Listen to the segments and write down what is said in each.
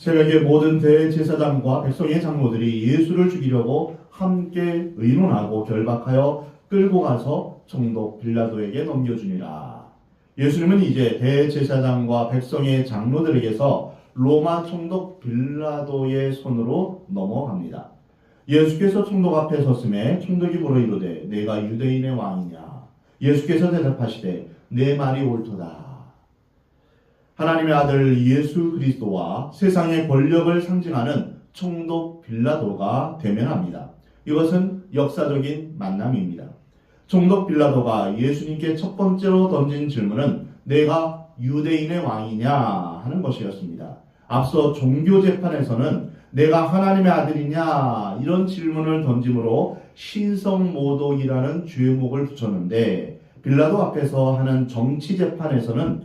새벽에 모든 대제사장과 백성의 장로들이 예수를 죽이려고 함께 의논하고 결박하여 끌고 가서 총독 빌라도에게 넘겨주니라. 예수님은 이제 대제사장과 백성의 장로들에게서 로마 총독 빌라도의 손으로 넘어갑니다. 예수께서 총독 앞에 섰음에 총독이 물어 이르되 내가 유대인의 왕이냐? 예수께서 대답하시되 내 말이 옳도다. 하나님의 아들 예수 그리스도와 세상의 권력을 상징하는 총독 빌라도가 대면합니다. 이것은 역사적인 만남입니다. 총독 빌라도가 예수님께 첫 번째로 던진 질문은 내가 유대인의 왕이냐 하는 것이었습니다. 앞서 종교재판에서는 내가 하나님의 아들이냐 이런 질문을 던짐으로 신성모독이라는 죄목을 붙였는데 빌라도 앞에서 하는 정치재판에서는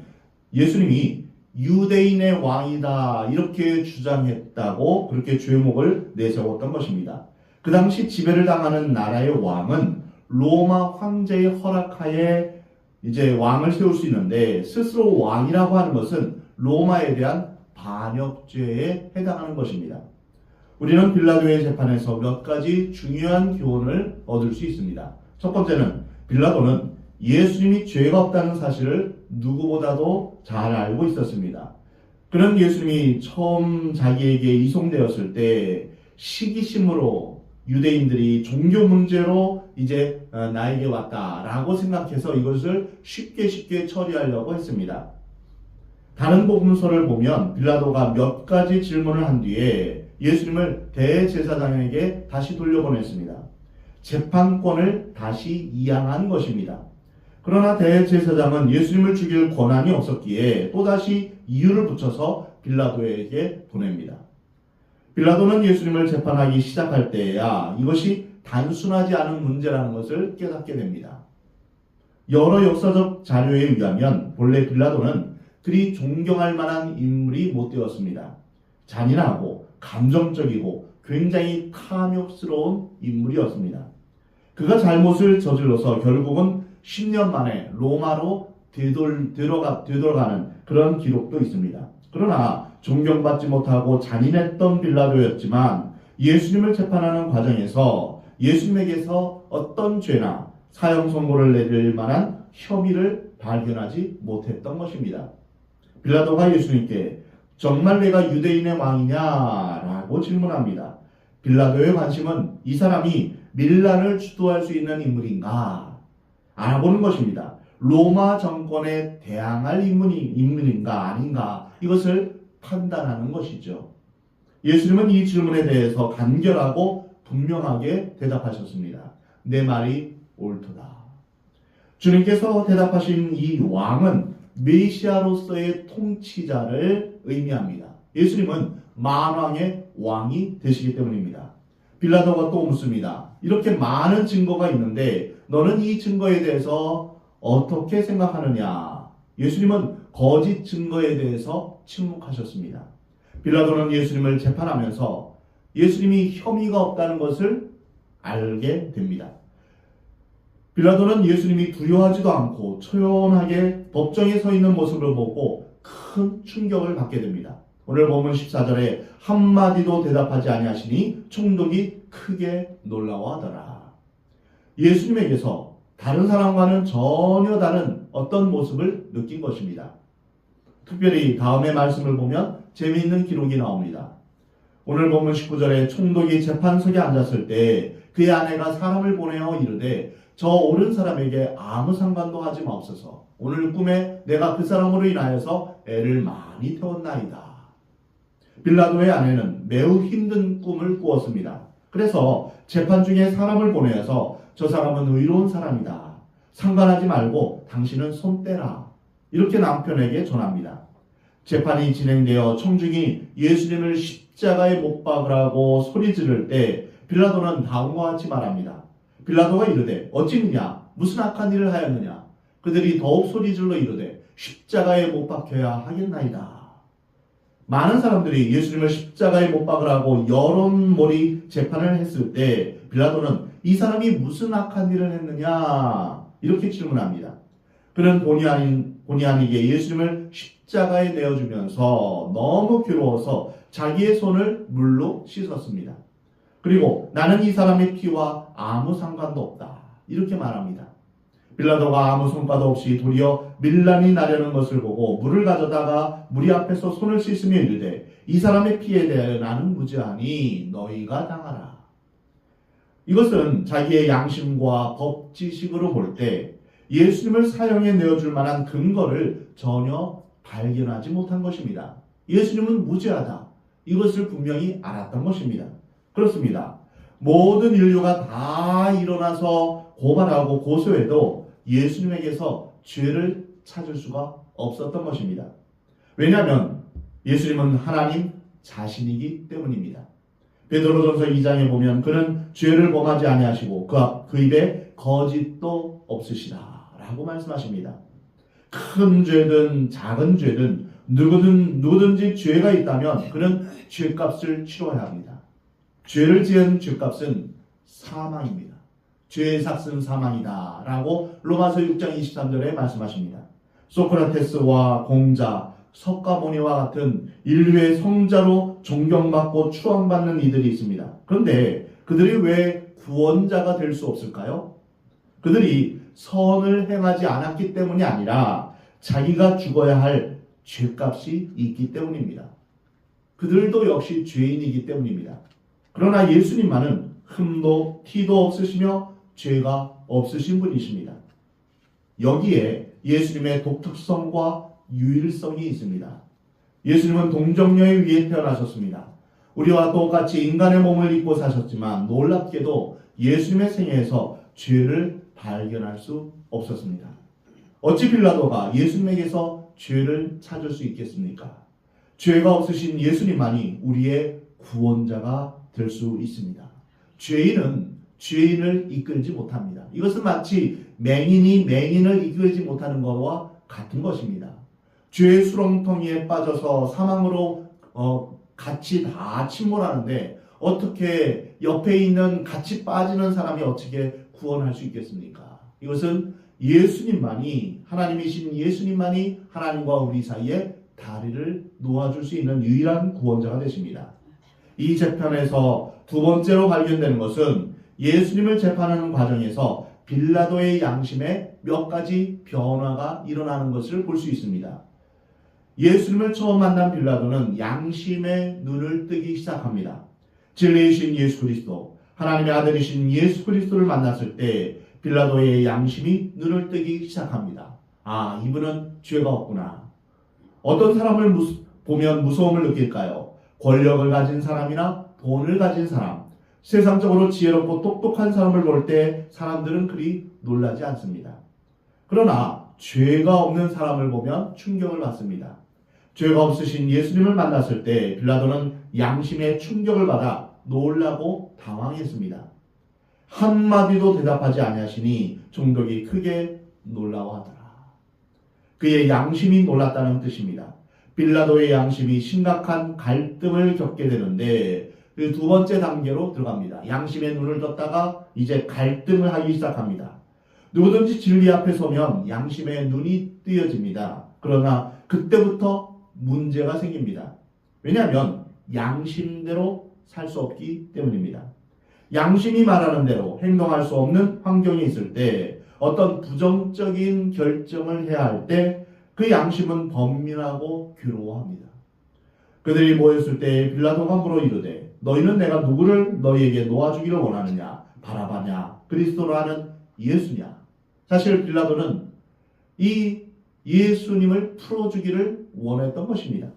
예수님이 유대인의 왕이다 이렇게 주장했다고 그렇게 죄목을 내세웠던 것입니다. 그 당시 지배를 당하는 나라의 왕은 로마 황제의 허락하에 이제 왕을 세울 수 있는데 스스로 왕이라고 하는 것은 로마에 대한 반역죄에 해당하는 것입니다. 우리는 빌라도의 재판에서 몇 가지 중요한 교훈을 얻을 수 있습니다. 첫 번째는 빌라도는 예수님이 죄가 없다는 사실을 누구보다도 잘 알고 있었습니다. 그는 예수님이 처음 자기에게 이송되었을 때 시기심으로 유대인들이 종교 문제로 이제 나에게 왔다라고 생각해서 이것을 쉽게 처리하려고 했습니다. 다른 복음서를 보면 빌라도가 몇 가지 질문을 한 뒤에 예수님을 대제사장에게 다시 돌려보냈습니다. 재판권을 다시 이양한 것입니다. 그러나 대제사장은 예수님을 죽일 권한이 없었기에 또다시 이유를 붙여서 빌라도에게 보냅니다. 빌라도는 예수님을 재판하기 시작할 때에야 이것이 단순하지 않은 문제라는 것을 깨닫게 됩니다. 여러 역사적 자료에 의하면 본래 빌라도는 그리 존경할 만한 인물이 못 되었습니다. 잔인하고 감정적이고 굉장히 탐욕스러운 인물이었습니다. 그가 잘못을 저질러서 결국은 10년 만에 로마로 되돌아가는 그런 기록도 있습니다. 그러나 존경받지 못하고 잔인했던 빌라도였지만 예수님을 재판하는 과정에서 예수님에게서 어떤 죄나 사형 선고를 내릴 만한 혐의를 발견하지 못했던 것입니다. 빌라도가 예수님께 정말 내가 유대인의 왕이냐라고 질문합니다. 빌라도의 관심은 이 사람이 밀란을 주도할 수 있는 인물인가 알아보는 것입니다. 로마 정권에 대항할 인물인가 아닌가 이것을 판단하는 것이죠. 예수님은 이 질문에 대해서 간결하고 분명하게 대답하셨습니다. 내 말이 옳도다. 주님께서 대답하신 이 왕은 메시아로서의 통치자를 의미합니다. 예수님은 만왕의 왕이 되시기 때문입니다. 빌라도가 또 묻습니다. 이렇게 많은 증거가 있는데 너는 이 증거에 대해서 어떻게 생각하느냐? 예수님은 거짓 증거에 대해서 침묵하셨습니다. 빌라도는 예수님을 재판하면서 예수님이 혐의가 없다는 것을 알게 됩니다. 빌라도는 예수님이 두려워하지도 않고 초연하게 법정에 서 있는 모습을 보고 큰 충격을 받게 됩니다. 오늘 본문 14절에 한마디도 대답하지 아니하시니 총독이 크게 놀라워하더라. 예수님에게서 다른 사람과는 전혀 다른 어떤 모습을 느낀 것입니다. 특별히 다음의 말씀을 보면 재미있는 기록이 나옵니다. 오늘 본문 19절에 총독이 재판석에 앉았을 때 그의 아내가 사람을 보내어 이르되 저 옳은 사람에게 아무 상관도 하지 마옵소서. 오늘 꿈에 내가 그 사람으로 인하여서 애를 많이 태웠나이다. 빌라도의 아내는 매우 힘든 꿈을 꾸었습니다. 그래서 재판 중에 사람을 보내어서 저 사람은 의로운 사람이다. 상관하지 말고 당신은 손 떼라. 이렇게 남편에게 전합니다. 재판이 진행되어 청중이 예수님을 십자가에 못 박으라고 소리 지를 때 빌라도는 다음과 같이 말합니다. 빌라도가 이르되 어찌느냐 무슨 악한 일을 하였느냐. 그들이 더욱 소리질러 이르되 십자가에 못 박혀야 하겠나이다. 많은 사람들이 예수님을 십자가에 못 박으라고 여론몰이 재판을 했을 때 빌라도는 이 사람이 무슨 악한 일을 했느냐 이렇게 질문합니다. 그는 본의 아닌 본의 아니게 예수님을 십자가에 내어주면서 너무 괴로워서 자기의 손을 물로 씻었습니다. 그리고 나는 이 사람의 피와 아무 상관도 없다. 이렇게 말합니다. 빌라도가 아무 성과도 없이 도리어 밀란이 나려는 것을 보고 물을 가져다가 무리 앞에서 손을 씻으며 이르되 이 사람의 피에 대하여 나는 무죄하니 너희가 당하라. 이것은 자기의 양심과 법 지식으로 볼 때 예수님을 사형에 내어줄 만한 근거를 전혀 발견하지 못한 것입니다. 예수님은 무죄하다. 이것을 분명히 알았던 것입니다. 그렇습니다. 모든 인류가 다 일어나서 고발하고 고소해도 예수님에게서 죄를 찾을 수가 없었던 것입니다. 왜냐하면 예수님은 하나님 자신이기 때문입니다. 베드로전서 2장에 보면 그는 죄를 범하지 아니하시고 그 입에 거짓도 없으시다 라고 말씀하십니다. 큰 죄든 작은 죄든 누구든지 죄가 있다면 그는 죄값을 치러야 합니다. 죄를 지은 죄값은 사망입니다. 죄의 삭은 사망이다 라고 로마서 6장 23절에 말씀하십니다. 소크라테스와 공자, 석가모니와 같은 인류의 성자로 존경받고 추앙받는 이들이 있습니다. 그런데 그들이 왜 구원자가 될 수 없을까요? 그들이 선을 행하지 않았기 때문이 아니라 자기가 죽어야 할 죄값이 있기 때문입니다. 그들도 역시 죄인이기 때문입니다. 그러나 예수님만은 흠도 티도 없으시며 죄가 없으신 분이십니다. 여기에 예수님의 독특성과 유일성이 있습니다. 예수님은 동정녀에 의해 태어나셨습니다. 우리와 똑같이 인간의 몸을 입고 사셨지만 놀랍게도 예수님의 생애에서 죄를 발견할 수 없었습니다. 어찌 빌라도가 예수님에게서 죄를 찾을 수 있겠습니까? 죄가 없으신 예수님만이 우리의 구원자가 될 수 있습니다. 죄인은 죄인을 이끌지 못합니다. 이것은 마치 맹인이 맹인을 이끌지 못하는 것과 같은 것입니다. 죄의 수렁텅이에 빠져서 사망으로 같이 다 침몰하는데 어떻게 옆에 있는 같이 빠지는 사람이 어떻게 구원할 수 있겠습니까? 이것은 예수님만이, 하나님이신 예수님만이 하나님과 우리 사이에 다리를 놓아줄 수 있는 유일한 구원자가 되십니다. 이 재편에서 두 번째로 발견되는 것은 예수님을 재판하는 과정에서 빌라도의 양심에 몇 가지 변화가 일어나는 것을 볼 수 있습니다. 예수님을 처음 만난 빌라도는 양심의 눈을 뜨기 시작합니다. 진리이신 예수 그리스도, 하나님의 아들이신 예수 그리스도를 만났을 때 빌라도의 양심이 눈을 뜨기 시작합니다. 아, 이분은 죄가 없구나. 어떤 사람을 보면 무서움을 느낄까요? 권력을 가진 사람이나 돈을 가진 사람, 세상적으로 지혜롭고 똑똑한 사람을 볼 때 사람들은 그리 놀라지 않습니다. 그러나 죄가 없는 사람을 보면 충격을 받습니다. 죄가 없으신 예수님을 만났을 때 빌라도는 양심의 충격을 받아 놀라고 당황했습니다. 한마디도 대답하지 아니하시니 종독이 크게 놀라워하더라. 그의 양심이 놀랐다는 뜻입니다. 빌라도의 양심이 심각한 갈등을 겪게 되는데 그 두 번째 단계로 들어갑니다. 양심의 눈을 떴다가 이제 갈등을 하기 시작합니다. 누구든지 진리 앞에 서면 양심의 눈이 뜨여집니다. 그러나 그때부터 문제가 생깁니다. 왜냐하면 양심대로 살 수 없기 때문입니다. 양심이 말하는 대로 행동할 수 없는 환경이 있을 때 어떤 부정적인 결정을 해야 할 때 그 양심은 번민하고 괴로워합니다. 그들이 모였을 때 빌라도가 물어 이르되 너희는 내가 누구를 너희에게 놓아주기를 원하느냐? 바라바냐? 그리스도로 하는 예수냐? 사실 빌라도는 이 예수님을 풀어주기를 원했던 것입니다.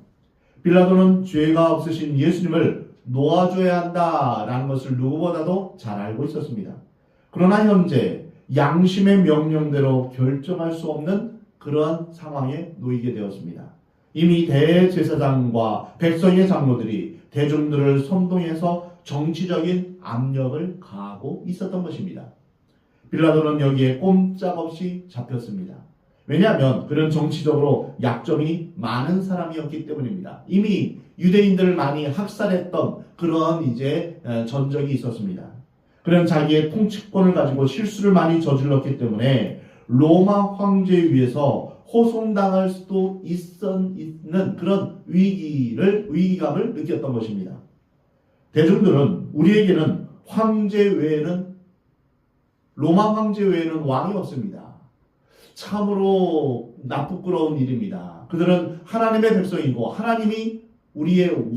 빌라도는 죄가 없으신 예수님을 놓아줘야 한다라는 것을 누구보다도 잘 알고 있었습니다. 그러나 현재 양심의 명령대로 결정할 수 없는 그러한 상황에 놓이게 되었습니다. 이미 대제사장과 백성의 장로들이 대중들을 선동해서 정치적인 압력을 가하고 있었던 것입니다. 빌라도는 여기에 꼼짝없이 잡혔습니다. 왜냐하면 그는 정치적으로 약점이 많은 사람이었기 때문입니다. 이미 유대인들을 많이 학살했던 그런 이제 전적이 있었습니다. 그는 자기의 통치권을 가지고 실수를 많이 저질렀기 때문에 로마 황제에 의해서 호송당할 수도 있는 그런 위기감을 느꼈던 것입니다. 대중들은 우리에게는 로마 황제 외에는 왕이 없습니다. 참으로 나쁘끄러운 일입니다. 그들은 하나님의 백성이고 하나님이 우리의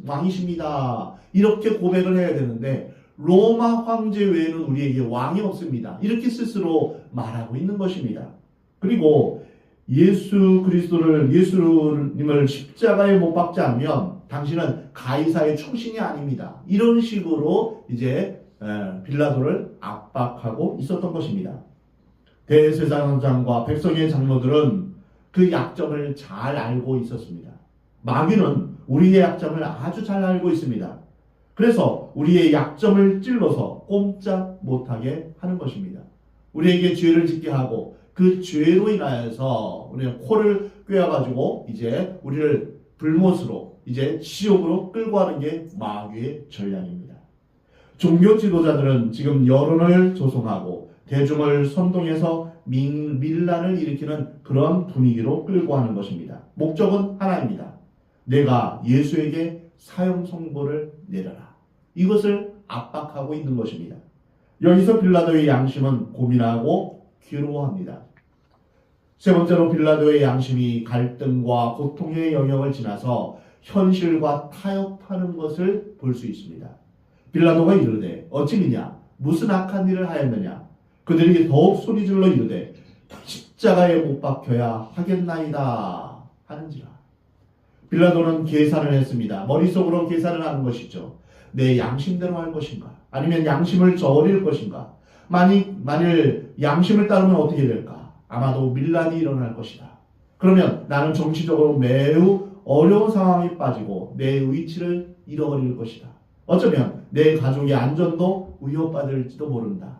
왕이십니다. 이렇게 고백을 해야 되는데 로마 황제 외에는 우리에게 왕이 없습니다. 이렇게 스스로 말하고 있는 것입니다. 그리고 예수님을 십자가에 못 박지 않으면 당신은 가이사의 충신이 아닙니다. 이런 식으로 이제 빌라도를 압박하고 있었던 것입니다. 대제사장과 백성의 장로들은 그 약점을 잘 알고 있었습니다. 마귀는 우리의 약점을 아주 잘 알고 있습니다. 그래서 우리의 약점을 찔러서 꼼짝 못하게 하는 것입니다. 우리에게 죄를 짓게 하고 그 죄로 인하여서 우리의 코를 꿰어가지고 이제 우리를 불못으로 이제 지옥으로 끌고 가는 게 마귀의 전략입니다. 종교 지도자들은 지금 여론을 조성하고 대중을 선동해서 밀란을 일으키는 그런 분위기로 끌고 가는 것입니다. 목적은 하나입니다. 내가 예수에게 사형 선고를 내려라. 이것을 압박하고 있는 것입니다. 여기서 빌라도의 양심은 고민하고 괴로워합니다. 세 번째로 빌라도의 양심이 갈등과 고통의 영역을 지나서 현실과 타협하는 것을 볼 수 있습니다. 빌라도가 이르되 어찌미냐 무슨 악한 일을 하였느냐 그들에게 더욱 소리질러 이르되 십자가에 못 박혀야 하겠나이다 하는지라. 빌라도는 계산을 했습니다. 머릿속으로 계산을 하는 것이죠. 내 양심대로 할 것인가? 아니면 양심을 저버릴 것인가? 만일 양심을 따르면 어떻게 될까? 아마도 밀란이 일어날 것이다. 그러면 나는 정치적으로 매우 어려운 상황에 빠지고 내 위치를 잃어버릴 것이다. 어쩌면 내 가족의 안전도 위협받을지도 모른다.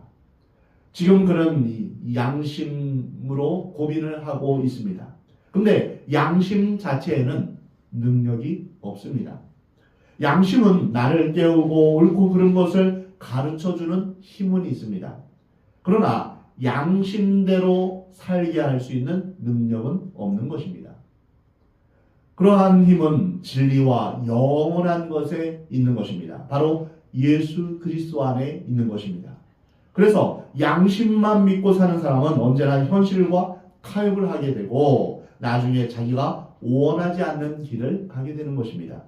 지금 그런 양심으로 고민을 하고 있습니다. 근데 양심 자체에는 능력이 없습니다. 양심은 나를 깨우고 옳고 그른 것을 가르쳐주는 힘은 있습니다. 그러나 양심대로 살게 할 수 있는 능력은 없는 것입니다. 그러한 힘은 진리와 영원한 것에 있는 것입니다. 바로 예수 그리스도 안에 있는 것입니다. 그래서 양심만 믿고 사는 사람은 언제나 현실과 타협을 하게 되고 나중에 자기가 원하지 않는 길을 가게 되는 것입니다.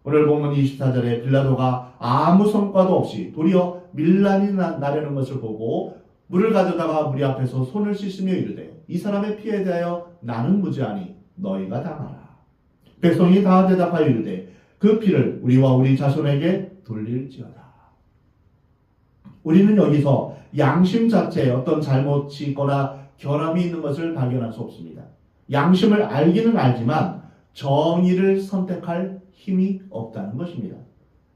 오늘 본문 24절에 빌라도가 아무 성과도 없이 도리어 밀란이 나려는 것을 보고 물을 가져다가 무리 앞에서 손을 씻으며 이르되 이 사람의 피에 대하여 나는 무죄하니 너희가 당하라. 백성이 다 대답하여 이르되 그 피를 우리와 우리 자손에게 돌릴지어다. 우리는 여기서 양심 자체에 어떤 잘못이 있거나 결함이 있는 것을 발견할 수 없습니다. 양심을 알기는 알지만 정의를 선택할 힘이 없다는 것입니다.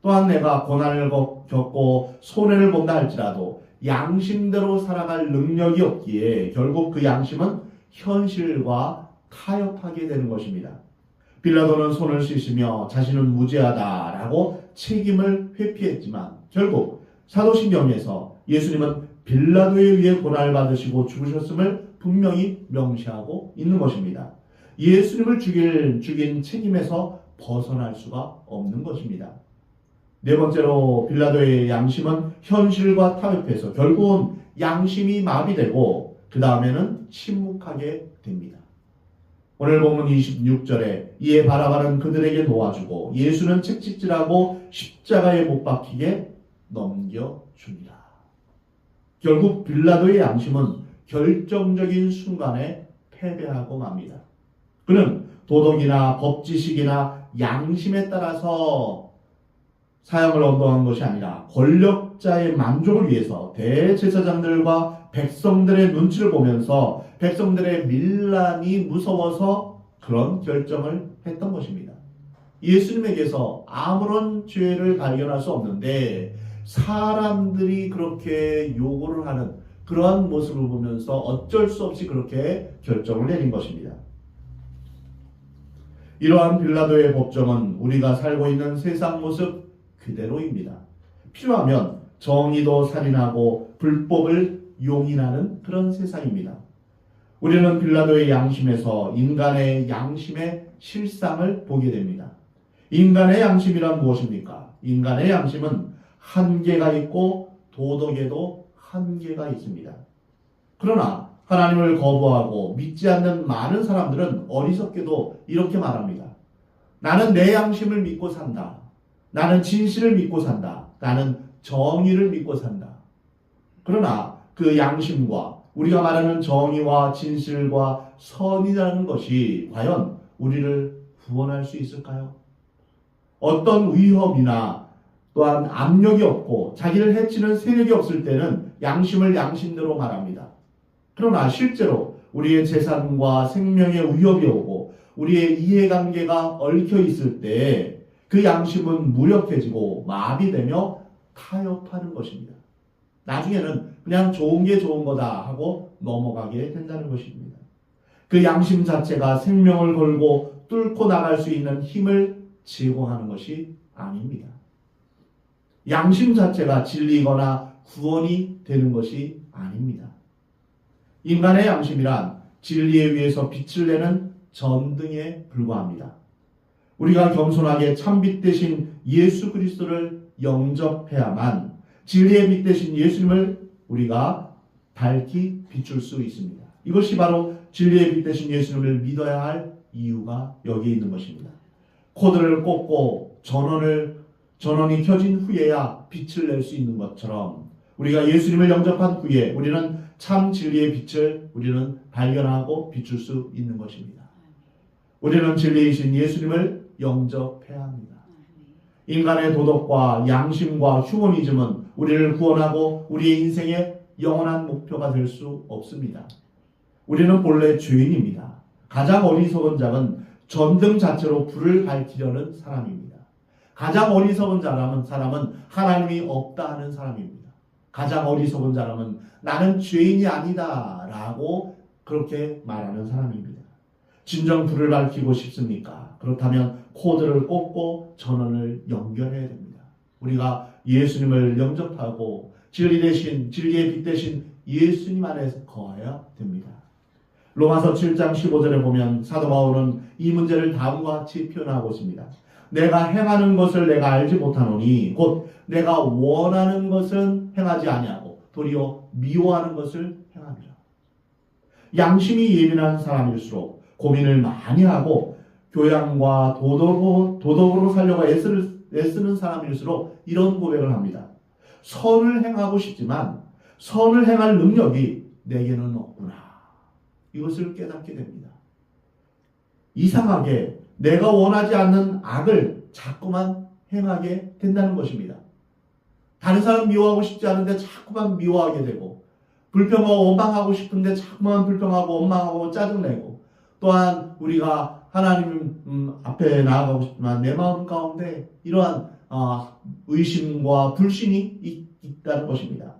또한 내가 고난을 겪고 손해를 본다 할지라도 양심대로 살아갈 능력이 없기에 결국 그 양심은 현실과 타협하게 되는 것입니다. 빌라도는 손을 씻으며 자신은 무죄하다라고 책임을 회피했지만 결국 사도신경에서 예수님은 빌라도에 의해 고난을 받으시고 죽으셨음을 분명히 명시하고 있는 것입니다. 예수님을 죽인 책임에서 벗어날 수가 없는 것입니다. 네 번째로 빌라도의 양심은 현실과 타협해서 결국은 양심이 마비되고 그 다음에는 침묵하게 됩니다. 오늘 본문 26절에 이에 바라바는 그들에게 놓아주고 예수는 채찍질하고 십자가에 못 박히게 넘겨줍니다. 결국 빌라도의 양심은 결정적인 순간에 패배하고 맙니다. 그는 도덕이나 법지식이나 양심에 따라서 사형을 언도한 것이 아니라 권력자의 만족을 위해서 대제사장들과 백성들의 눈치를 보면서 백성들의 밀란이 무서워서 그런 결정을 했던 것입니다. 예수님에게서 아무런 죄를 발견할 수 없는데 사람들이 그렇게 요구를 하는 그러한 모습을 보면서 어쩔 수 없이 그렇게 결정을 내린 것입니다. 이러한 빌라도의 법정은 우리가 살고 있는 세상 모습 그대로입니다. 필요하면 정의도 살인하고 불법을 용인하는 그런 세상입니다. 우리는 빌라도의 양심에서 인간의 양심의 실상을 보게 됩니다. 인간의 양심이란 무엇입니까? 인간의 양심은 한계가 있고 도덕에도 한계가 있습니다. 그러나 하나님을 거부하고 믿지 않는 많은 사람들은 어리석게도 이렇게 말합니다. 나는 내 양심을 믿고 산다. 나는 진실을 믿고 산다. 나는 정의를 믿고 산다. 그러나 그 양심과 우리가 말하는 정의와 진실과 선이라는 것이 과연 우리를 구원할 수 있을까요? 어떤 위협이나 또한 압력이 없고 자기를 해치는 세력이 없을 때는 양심을 양심대로 말합니다. 그러나 실제로 우리의 재산과 생명에 위협이 오고 우리의 이해관계가 얽혀 있을 때 그 양심은 무력해지고 마비되며 타협하는 것입니다. 나중에는 그냥 좋은 게 좋은 거다 하고 넘어가게 된다는 것입니다. 그 양심 자체가 생명을 걸고 뚫고 나갈 수 있는 힘을 제공하는 것이 아닙니다. 양심 자체가 진리거나 구원이 되는 것이 아닙니다. 인간의 양심이란 진리에 의해서 빛을 내는 전등에 불과합니다. 우리가 겸손하게 참빛 대신 예수 그리스도를 영접해야만 진리의 빛 대신 예수님을 우리가 밝히 비출 수 있습니다. 이것이 바로 진리의 빛 대신 예수님을 믿어야 할 이유가 여기에 있는 것입니다. 코드를 꽂고 전원이 켜진 후에야 빛을 낼 수 있는 것처럼 우리가 예수님을 영접한 후에 우리는 참 진리의 빛을 우리는 발견하고 비출 수 있는 것입니다. 우리는 진리이신 예수님을 영접해야 합니다. 인간의 도덕과 양심과 휴머니즘은 우리를 구원하고 우리의 인생의 영원한 목표가 될 수 없습니다. 우리는 본래 죄인입니다. 가장 어리석은 자는 전등 자체로 불을 밝히려는 사람입니다. 가장 어리석은 사람은 하나님이 없다 하는 사람입니다. 가장 어리석은 사람은 나는 죄인이 아니다 라고 그렇게 말하는 사람입니다. 진정 불을 밝히고 싶습니까? 그렇다면 코드를 꽂고 전원을 연결해야 됩니다. 우리가 예수님을 영접하고 진리의 빛 대신 예수님 안에서 거해야 됩니다. 로마서 7장 15절에 보면 사도 바울은 이 문제를 다음과 같이 표현하고 있습니다. 내가 행하는 것을 내가 알지 못하노니 곧 내가 원하는 것은 행하지 아니하고 도리어 미워하는 것을 행하리라. 양심이 예민한 사람일수록 고민을 많이 하고 교양과 도덕으로 살려고 애쓰는 사람일수록 이런 고백을 합니다. 선을 행하고 싶지만 선을 행할 능력이 내게는 없구나. 이것을 깨닫게 됩니다. 이상하게 내가 원하지 않는 악을 자꾸만 행하게 된다는 것입니다. 다른 사람 미워하고 싶지 않은데 자꾸만 미워하게 되고 불평하고 원망하고 싶은데 자꾸만 불평하고 원망하고 짜증내고 또한 우리가 하나님 앞에 나아가고 싶지만 내 마음 가운데 이러한 의심과 불신이 있다는 것입니다.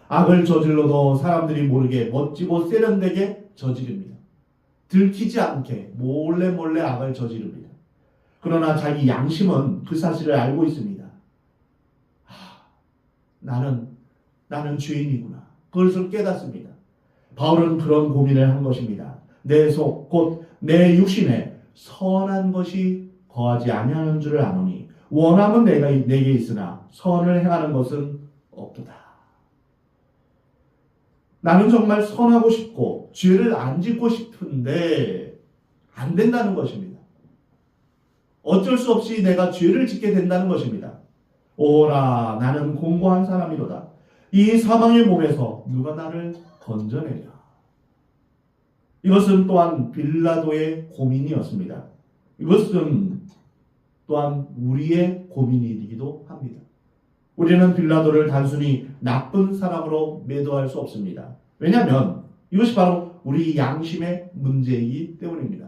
악을 저질러도 사람들이 모르게 멋지고 세련되게 저지릅니다. 들키지 않게 몰래 악을 저지릅니다. 그러나 자기 양심은 그 사실을 알고 있습니다. 나는 죄인이구나. 그것을 깨닫습니다. 바울은 그런 고민을 한 것입니다. 내 속 곧 내 육신에 선한 것이 거하지 아니하는 줄을 아노니 원함은 내게 있으나 선을 행하는 것은 없도다. 나는 정말 선하고 싶고 죄를 안 짓고 싶은데 안 된다는 것입니다. 어쩔 수 없이 내가 죄를 짓게 된다는 것입니다. 오라 나는 공고한 사람이로다. 이 사망의 몸에서 누가 나를 건져내랴. 이것은 또한 빌라도의 고민이었습니다. 이것은 또한 우리의 고민이기도 합니다. 우리는 빌라도를 단순히 나쁜 사람으로 매도할 수 없습니다. 왜냐하면 이것이 바로 우리 양심의 문제이기 때문입니다.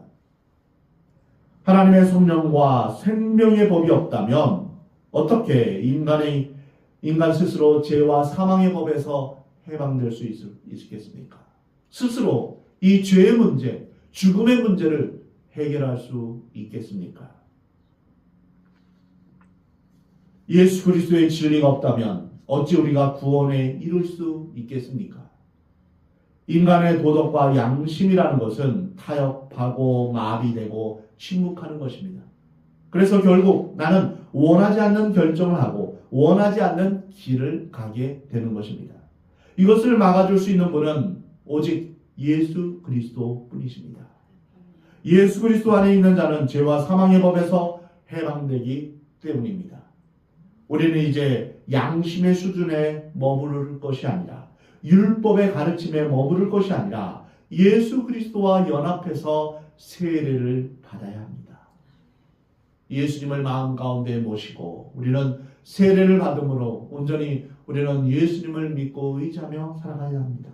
하나님의 성령과 생명의 법이 없다면 어떻게 인간 스스로 죄와 사망의 법에서 해방될 수 있겠습니까? 스스로 이 죄의 문제, 죽음의 문제를 해결할 수 있겠습니까? 예수 그리스도의 진리가 없다면 어찌 우리가 구원에 이룰 수 있겠습니까? 인간의 도덕과 양심이라는 것은 타협하고 마비되고 침묵하는 것입니다. 그래서 결국 나는 원하지 않는 결정을 하고 원하지 않는 길을 가게 되는 것입니다. 이것을 막아줄 수 있는 분은 오직 예수 그리스도 뿐이십니다. 예수 그리스도 안에 있는 자는 죄와 사망의 법에서 해방되기 때문입니다. 우리는 이제 양심의 수준에 머무를 것이 아니라 율법의 가르침에 머무를 것이 아니라 예수 그리스도와 연합해서 세례를 받아야 합니다. 예수님을 마음 가운데 모시고 우리는 세례를 받음으로 온전히 우리는 예수님을 믿고 의지하며 살아가야 합니다.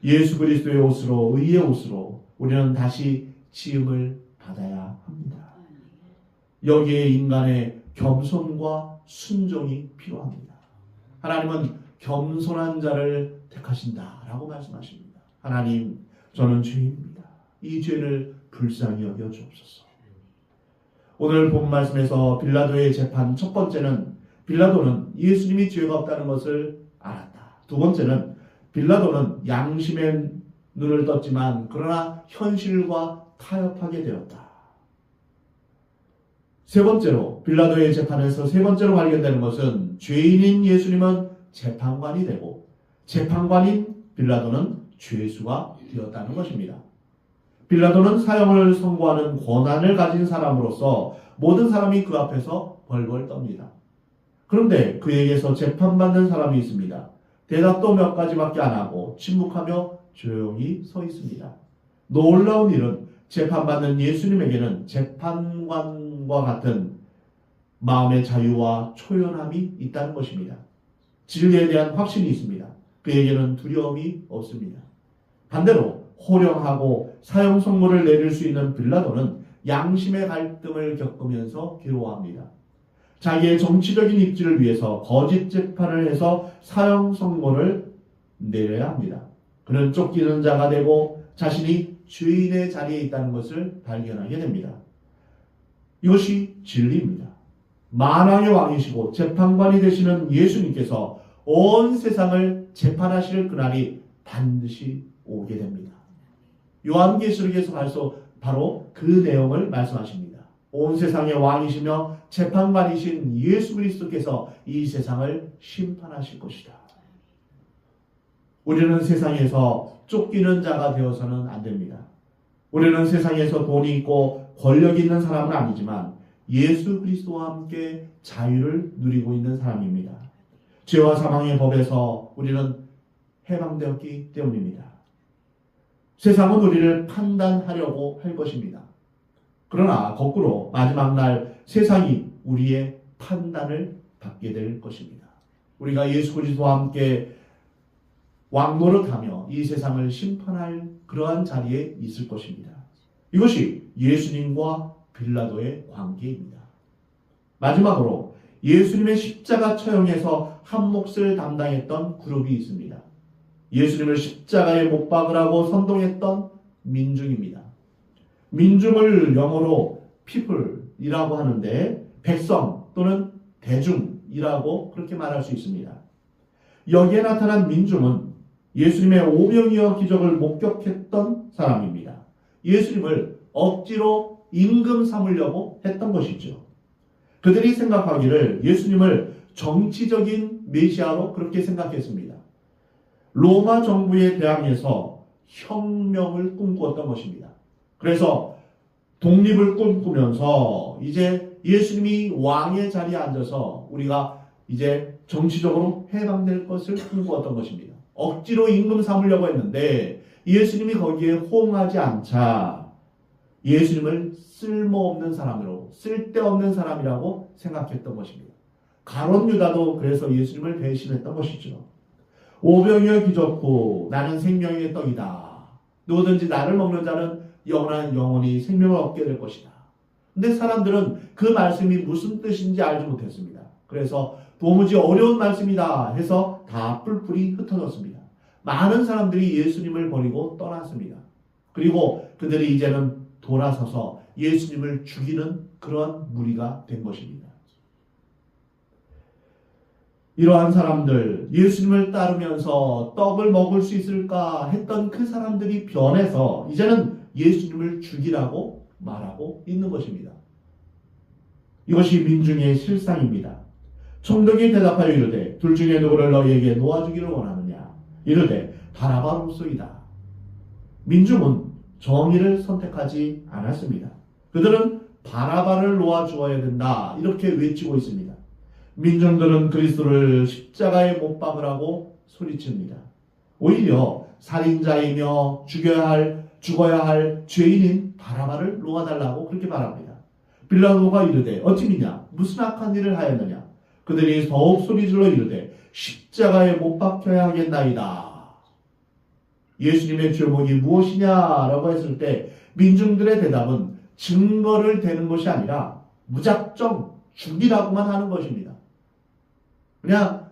예수 그리스도의 옷으로 의의 옷으로 우리는 다시 지음을 받아야 합니다. 여기에 인간의 겸손과 순종이 필요합니다. 하나님은 겸손한 자를 택하신다라고 말씀하십니다. 하나님, 저는 죄인입니다. 이 죄를 불쌍히 여겨 주옵소서. 오늘 본 말씀에서 빌라도의 재판 첫 번째는 빌라도는 예수님이 죄가 없다는 것을 알았다. 두 번째는 빌라도는 양심의 눈을 떴지만 그러나 현실과 타협하게 되었다. 세 번째로 빌라도의 재판에서 세 번째로 발견되는 것은 죄인인 예수님은 재판관이 되고 재판관인 빌라도는 죄수가 되었다는 것입니다. 빌라도는 사형을 선고하는 권한을 가진 사람으로서 모든 사람이 그 앞에서 벌벌 떱니다. 그런데 그에게서 재판받는 사람이 있습니다. 대답도 몇 가지밖에 안 하고 침묵하며 조용히 서 있습니다. 놀라운 일은 재판받는 예수님에게는 재판관과 같은 마음의 자유와 초연함이 있다는 것입니다. 진리에 대한 확신이 있습니다. 그에게는 두려움이 없습니다. 반대로 호령하고 사형 선고를 내릴 수 있는 빌라도는 양심의 갈등을 겪으면서 괴로워합니다. 자기의 정치적인 입지를 위해서 거짓 재판을 해서 사형 선고를 내려야 합니다. 그는 쫓기는 자가 되고 자신이 죄인의 자리에 있다는 것을 발견하게 됩니다. 이것이 진리입니다. 만왕의 왕이시고 재판관이 되시는 예수님께서 온 세상을 재판하실 그날이 반드시 오게 됩니다. 요한계시록에서 바로 그 내용을 말씀하십니다. 온 세상의 왕이시며 재판관이신 예수 그리스도께서 이 세상을 심판하실 것이다. 우리는 세상에서 쫓기는 자가 되어서는 안 됩니다. 우리는 세상에서 돈이 있고 권력이 있는 사람은 아니지만 예수 그리스도와 함께 자유를 누리고 있는 사람입니다. 죄와 사망의 법에서 우리는 해방되었기 때문입니다. 세상은 우리를 판단하려고 할 것입니다. 그러나 거꾸로 마지막 날 세상이 우리의 판단을 받게 될 것입니다. 우리가 예수 그리스도와 함께 왕노릇하며 이 세상을 심판할 그러한 자리에 있을 것입니다. 이것이 예수님과 빌라도의 관계입니다. 마지막으로 예수님의 십자가 처형에서 한 몫을 담당했던 그룹이 있습니다. 예수님을 십자가에 못 박으라고 선동했던 민중입니다. 민중을 영어로 people이라고 하는데 백성 또는 대중이라고 그렇게 말할 수 있습니다. 여기에 나타난 민중은 예수님의 오병이어 기적을 목격했던 사람입니다. 예수님을 억지로 임금 삼으려고 했던 것이죠. 그들이 생각하기를 예수님을 정치적인 메시아로 그렇게 생각했습니다. 로마 정부에 대항해서 혁명을 꿈꾸었던 것입니다. 그래서 독립을 꿈꾸면서 이제 예수님이 왕의 자리에 앉아서 우리가 이제 정치적으로 해방될 것을 꿈꾸었던 것입니다. 억지로 임금 삼으려고 했는데 예수님이 거기에 호응하지 않자 예수님을 쓸모없는 사람으로 쓸데없는 사람이라고 생각했던 것입니다. 가룟 유다도 그래서 예수님을 배신했던 것이죠. 오병이어 기적 후 나는 생명의 떡이다. 누구든지 나를 먹는 자는 영원히 생명을 얻게 될 것이다. 근데 사람들은 그 말씀이 무슨 뜻인지 알지 못했습니다. 그래서 도무지 어려운 말씀이다 해서 다 뿔뿔이 흩어졌습니다. 많은 사람들이 예수님을 버리고 떠났습니다. 그리고 그들이 이제는 돌아서서 예수님을 죽이는 그런 무리가 된 것입니다. 이러한 사람들, 예수님을 따르면서 떡을 먹을 수 있을까 했던 그 사람들이 변해서 이제는 예수님을 죽이라고 말하고 있는 것입니다. 이것이 민중의 실상입니다. 총독이 대답하여 이르되 둘 중에 누구를 너희에게 놓아주기를 원하느냐? 이르되 바라바로소이다. 민중은 정의를 선택하지 않았습니다. 그들은 바라바를 놓아주어야 된다 이렇게 외치고 있습니다. 민중들은 그리스도를 십자가에 못 박으라고 소리칩니다. 오히려 살인자이며 죽어야 할 죄인인 바라바를 놓아달라고 그렇게 말합니다. 빌라도가 이르되 어찌 미냐 무슨 악한 일을 하였느냐? 그들이 더욱 소리질러 이르되 십자가에 못 박혀야 하겠나이다. 예수님의 죄목이 무엇이냐라고 했을 때 민중들의 대답은 증거를 대는 것이 아니라 무작정 죽이라고만 하는 것입니다. 그냥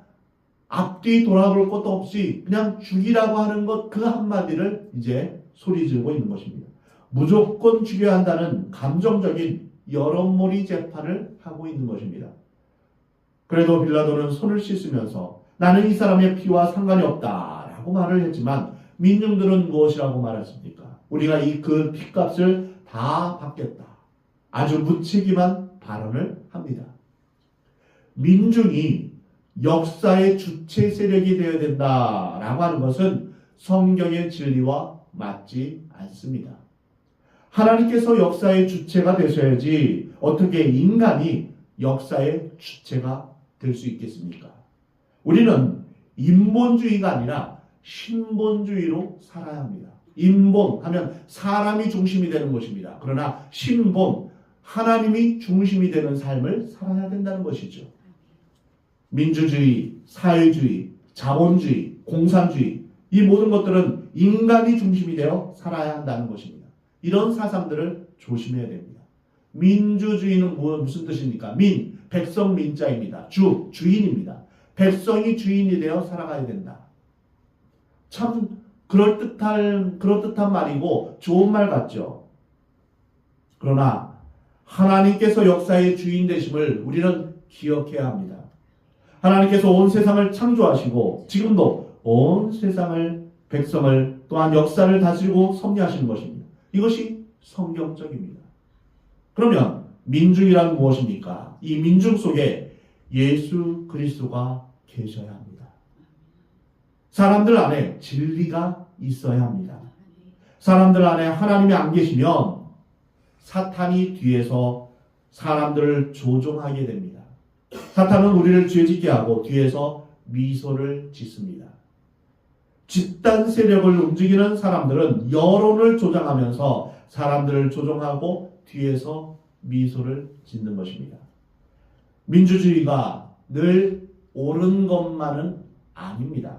앞뒤 돌아볼 것도 없이 그냥 죽이라고 하는 것 그 한마디를 이제 소리 지르고 있는 것입니다. 무조건 죽여야 한다는 감정적인 여론몰이 재판을 하고 있는 것입니다. 그래도 빌라도는 손을 씻으면서 나는 이 사람의 피와 상관이 없다라고 말을 했지만 민중들은 무엇이라고 말했습니까? 우리가 그 피값을 다 받겠다. 아주 무책임한 발언을 합니다. 민중이 역사의 주체 세력이 되어야 된다라고 하는 것은 성경의 진리와 맞지 않습니다. 하나님께서 역사의 주체가 되셔야지 어떻게 인간이 역사의 주체가 될 수 있겠습니까? 우리는 인본주의가 아니라 신본주의로 살아야 합니다. 인본 하면 사람이 중심이 되는 것입니다. 그러나 신본, 하나님이 중심이 되는 삶을 살아야 된다는 것이죠. 민주주의, 사회주의, 자본주의, 공산주의 이 모든 것들은 인간이 중심이 되어 살아야 한다는 것입니다. 이런 사상들을 조심해야 됩니다. 민주주의는 무슨 뜻입니까? 백성 민자입니다. 주인입니다. 백성이 주인이 되어 살아가야 된다. 참 그럴듯한 말이고 좋은 말 같죠. 그러나 하나님께서 역사의 주인 되심을 우리는 기억해야 합니다. 하나님께서 온 세상을 창조하시고 지금도 온 세상을 백성을 또한 역사를 다스리고 섭리하시는 것입니다. 이것이 성경적입니다. 그러면 민중이란 무엇입니까? 이 민중 속에 예수 그리스도가 계셔야 합니다. 사람들 안에 진리가 있어야 합니다. 사람들 안에 하나님이 안 계시면 사탄이 뒤에서 사람들을 조종하게 됩니다. 사탄은 우리를 죄짓게 하고 뒤에서 미소를 짓습니다. 집단 세력을 움직이는 사람들은 여론을 조장하면서 사람들을 조종하고 뒤에서 미소를 짓는 것입니다. 민주주의가 늘 옳은 것만은 아닙니다.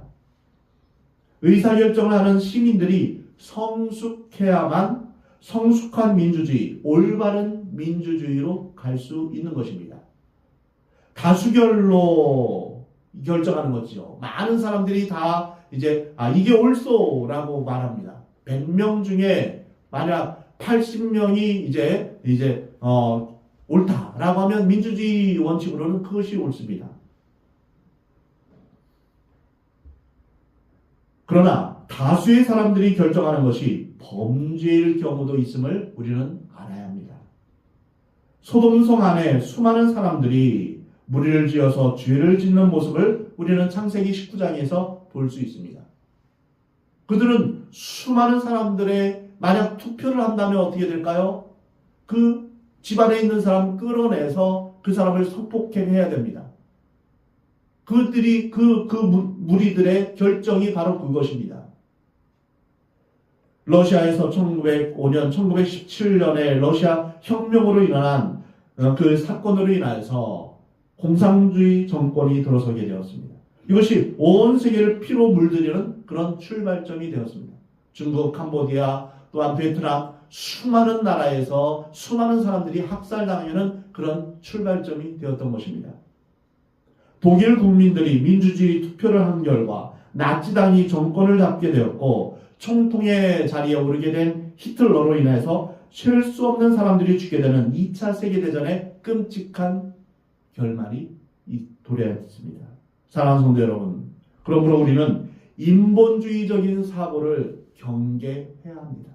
의사결정을 하는 시민들이 성숙해야만 성숙한 민주주의, 올바른 민주주의로 갈 수 있는 것입니다. 다수결로 결정하는 거죠. 많은 사람들이 다 이제 이게 옳소라고 말합니다. 100명 중에 만약 80명이 이제 옳다라고 하면 민주주의 원칙으로는 그것이 옳습니다. 그러나 다수의 사람들이 결정하는 것이 범죄일 경우도 있음을 우리는 알아야 합니다. 소돔성 안에 수많은 사람들이 무리를 지어서 죄를 짓는 모습을 우리는 창세기 19장에서 볼 수 있습니다. 그들은 수많은 사람들의 만약 투표를 한다면 어떻게 될까요? 그 집안에 있는 사람 끌어내서 그 사람을 성폭행해야 됩니다. 그들이 그 무리들의 결정이 바로 그것입니다. 러시아에서 1905년, 1917년에 러시아 혁명으로 일어난 그 사건으로 인하여서 공산주의 정권이 들어서게 되었습니다. 이것이 온 세계를 피로 물들이는 그런 출발점이 되었습니다. 중국, 캄보디아, 또한 베트남 수많은 나라에서 수많은 사람들이 학살당하는 그런 출발점이 되었던 것입니다. 독일 국민들이 민주주의 투표를 한 결과 나치당이 정권을 잡게 되었고 총통의 자리에 오르게 된 히틀러로 인해서 쉴 수 없는 사람들이 죽게 되는 2차 세계대전의 끔찍한 결말이 도래했습니다. 사랑하는 성도 여러분, 그러므로 우리는 인본주의적인 사고를 경계해야 합니다.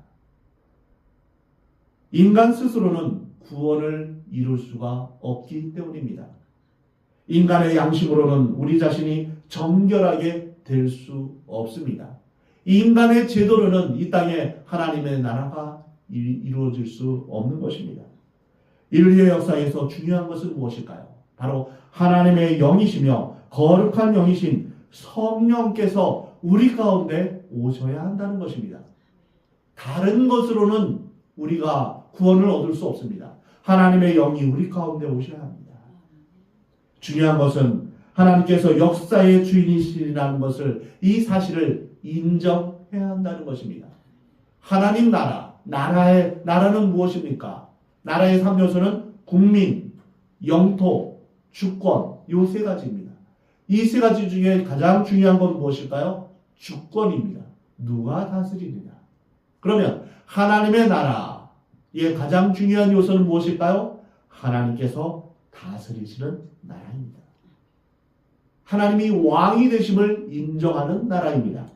인간 스스로는 구원을 이룰 수가 없기 때문입니다. 인간의 양심으로는 우리 자신이 정결하게 될 수 없습니다. 인간의 제도로는 이 땅에 하나님의 나라가 이루어질 수 없는 것입니다. 인류의 역사에서 중요한 것은 무엇일까요? 바로 하나님의 영이시며 거룩한 영이신 성령께서 우리 가운데 오셔야 한다는 것입니다. 다른 것으로는 우리가 구원을 얻을 수 없습니다. 하나님의 영이 우리 가운데 오셔야 합니다. 중요한 것은 하나님께서 역사의 주인이시라는 것을, 이 사실을 인정해야 한다는 것입니다. 하나님 나라는 무엇입니까? 나라의 3요소는 국민, 영토, 주권, 이 세 가지입니다. 이 세 가지 중에 가장 중요한 건 무엇일까요? 주권입니다. 누가 다스리느냐. 그러면 하나님의 나라의 가장 중요한 요소는 무엇일까요? 하나님께서 다스리시는 나라입니다. 하나님이 왕이 되심을 인정하는 나라입니다.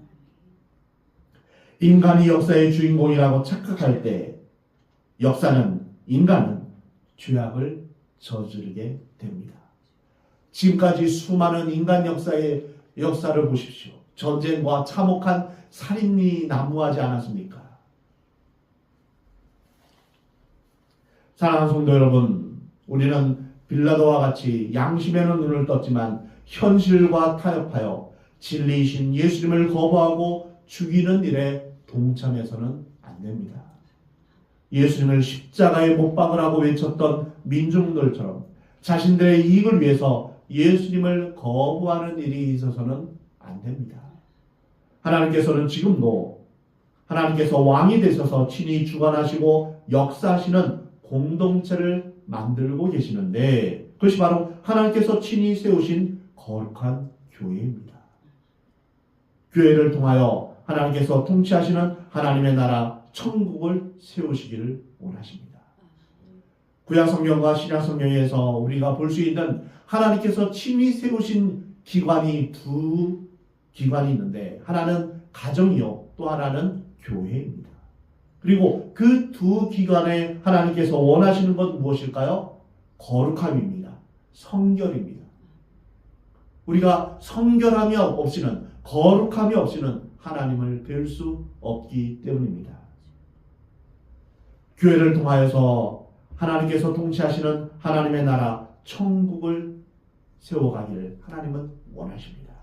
인간이 역사의 주인공이라고 착각할 때 인간은 죄악을 저지르게 됩니다. 지금까지 수많은 인간 역사를 보십시오. 전쟁과 참혹한 살인이 난무하지 않았습니까? 사랑하는 성도 여러분, 우리는 빌라도와 같이 양심에는 눈을 떴지만 현실과 타협하여 진리이신 예수님을 거부하고 죽이는 일에 동참해서는 안 됩니다. 예수님을 십자가에 못 박으라고 외쳤던 민중들처럼 자신들의 이익을 위해서 예수님을 거부하는 일이 있어서는 안 됩니다. 하나님께서는 지금도 하나님께서 왕이 되셔서 친히 주관하시고 역사하시는 공동체를 만들고 계시는데, 그것이 바로 하나님께서 친히 세우신 거룩한 교회입니다. 교회를 통하여 하나님께서 통치하시는 하나님의 나라 천국을 세우시기를 원하십니다. 구약성경과 신약성경에서 우리가 볼 수 있는 하나님께서 친히 세우신 기관이 두 기관이 있는데, 하나는 가정이요, 또 하나는 교회입니다. 그리고 그 두 기관에 하나님께서 원하시는 건 무엇일까요? 거룩함입니다. 성결입니다. 우리가 성결함이 없이는, 거룩함이 없이는 하나님을 뵐 수 없기 때문입니다. 교회를 통하여서 하나님께서 통치하시는 하나님의 나라 천국을 세워가기를 하나님은 원하십니다.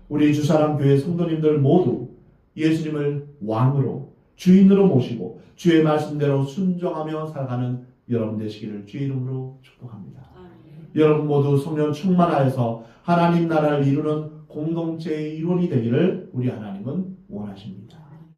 우리 주사랑교회 성도님들 모두 예수님을 왕으로, 주인으로 모시고 주의 말씀대로 순종하며 살아가는 여러분 되시기를 주의 이름으로 축복합니다. 여러분 모두 성령 충만하여서 하나님 나라를 이루는 공동체의 일원이 되기를 우리 하나님은 원하십니다.